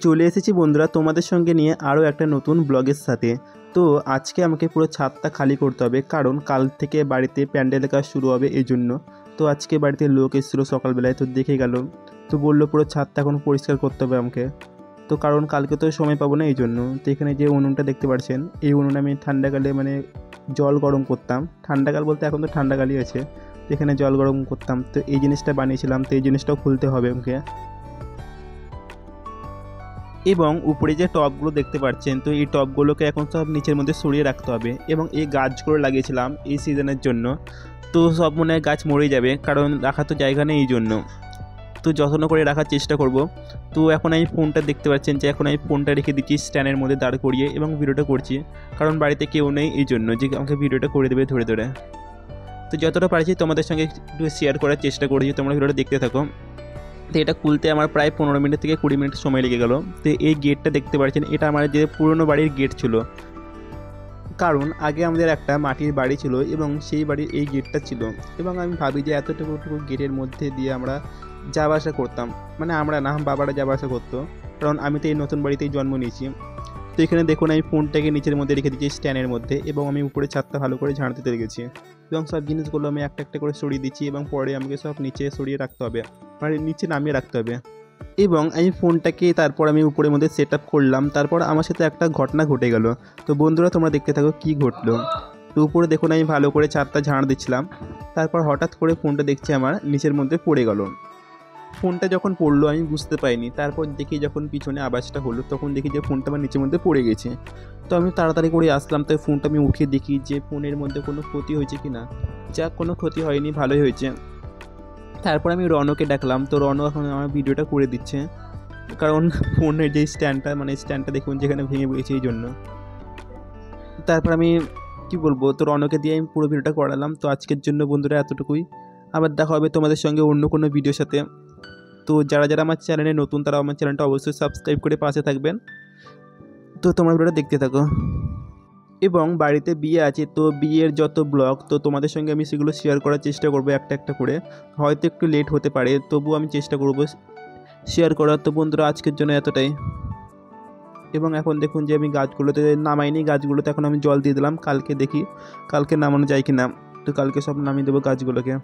চলে এসেছি বন্ধুরা তোমাদের সঙ্গে নিয়ে আরও একটা নতুন ব্লগের সাথে। তো আজকে আমাকে পুরো ছাদটা খালি করতে হবে, কারণ কাল থেকে বাড়িতে প্যান্ডেলের কাজ শুরু হবে এই জন্য। তো আজকে বাড়িতে লোক এসেছিলো সকালবেলায়, তো দেখে গেল, তো বললো পুরো ছাদটা এখন পরিষ্কার করতে হবে আমাকে। তো কারণ কালকে তো সময় পাবো না এই জন্য। তো এখানে যে উনুনটা দেখতে পাচ্ছেন, এই উনুনে আমি ঠান্ডাকালে মানে জল গরম করতাম। ঠান্ডাকাল বলতে এখন তো ঠান্ডাকালই আছে, তো এখানে জল গরম করতাম। তো এই জিনিসটা বানিয়েছিলাম, তো এই জিনিসটাও খুলতে হবে আমাকে। এবং উপরে যে টবগুলো দেখতে পাচ্ছেন, তো এই টবগুলোকে এখন সব নিচের মধ্যে সরিয়ে রাখতে হবে। এবং এই গাছগুলো লাগিয়েছিলাম এই সিজনের জন্য, তো সব মনে হয় গাছ মরে যাবে, কারণ রাখার তো জায়গা নেই এই জন্য। তো যত্ন করে রাখার চেষ্টা করব। তো এখন আমি ফোনটা দেখতে পাচ্ছেন যে এখন আমি ফোনটা রেখে দিচ্ছি স্ট্যান্ডের মধ্যে দাঁড় করিয়ে, এবং ভিডিওটা করছি, কারণ বাড়িতে কেউ নেই এই জন্য যে আমাকে ভিডিওটা করে দেবে ধরে ধরে। তো যতটা পারছি তোমাদের সঙ্গে একটু শেয়ার করার চেষ্টা করেছি, তোমরা ভিডিওটা দেখতে থাকো। তো এটা খুলতে আমার প্রায় 15 মিনিট থেকে 20 মিনিট সময় লেগে গেল। তো এই গেটটা দেখতে পাচ্ছেন, এটা আমার যে পুরনো বাড়ির গেট ছিল, কারণ আগে আমাদের একটা মাটির বাড়ি ছিল এবং সেই বাড়ির এই গেটটা ছিল। এবং আমি ভাবি যে এতটুকু গেটের মধ্যে দিয়ে আমরা যাওয়া আসা করতাম, মানে আমরা না, বাবারা যাওয়া আসা করতো, কারণ আমি তো এই নতুন বাড়িতেই জন্ম নিয়েছি। তো এখানে দেখুন আমি ফোনটাকে নিচের মধ্যে রেখে দিচ্ছি স্ট্যান্ডের মধ্যে, এবং আমি উপরে ছাদটা ভালো করে ঝাড় দিতে লেগেছি। এবং সব জিনিসগুলো আমি একটা একটা করে সরিয়ে দিচ্ছি, এবং পরে আমাকে সব নিচে সরিয়ে রাখতে হবে, মানে নিচে নামিয়ে রাখতে হবে। এবং আমি ফোনটাকে তারপর আমি উপরের মধ্যে সেট আপ করলাম। তারপর আমার সাথে একটা ঘটনা ঘটে গেল। তো বন্ধুরা তোমরা দেখতে থাকো কী ঘটলো। তো উপরে দেখুন আমি ভালো করে ছাদটা ঝাড় দিচ্ছিলাম, তারপর হঠাৎ করে ফোনটা দেখছি আমার নিচের মধ্যে পড়ে গেল। ফোনটা যখন পড়লো আমি বুঝতে পাইনি, তারপর দেখি যখন পিছনে আওয়াজটা হলো তখন দেখি যে ফোনটা আমার নিচের মধ্যে পড়ে গেছে। তো আমি তাড়াতাড়ি করে আসলাম, তো ফোনটা আমি উঠিয়ে দেখি যে ফোনের মধ্যে কোনো ক্ষতি হয়েছে কি না। যাক, কোনো ক্ষতি হয়নি, ভালোই হয়েছে। তারপর আমি রনকে ডাকলাম, তো রনও এখন আমার ভিডিওটা করে দিচ্ছে, কারণ ফোনের যে স্ট্যান্ডটা, মানে স্ট্যান্ডটা দেখুন যেখানে ভেঙে পড়েছে এই জন্য। তারপর আমি কি বলবো, তো রনকে দিয়ে আমি পুরো ভিডিওটা করালাম। তো আজকের জন্য বন্ধুরা এতটুকুই, আবার দেখা হবে তোমাদের সঙ্গে অন্য কোনো ভিডিওর সাথে। তো যারা যারা আমার চ্যানেলে নতুন তারা আমার চ্যানেলটা অবশ্যই সাবস্ক্রাইব করে পাশে থাকবেন। তো তোমরা ভিডিওটা দেখতে থাকো। এবং বাড়িতে বিয়ে আছে, তো বিয়ের যত ব্লগ তো তোমাদের সঙ্গে আমি সেগুলো শেয়ার করার চেষ্টা করবো একটা একটা করে। হয়তো একটু লেট হতে পারে, তবুও আমি চেষ্টা করবো শেয়ার করার। তো বন্ধুরা আজকের জন্য এতটাই। এবং এখন দেখুন যে আমি গাছগুলোতে নামাইনি, গাছগুলোতে এখন আমি জল দিয়ে দিলাম, কালকে দেখি কালকে নামানো যায় কি না। তো কালকে সব নামিয়ে দেবো গাছগুলোকে।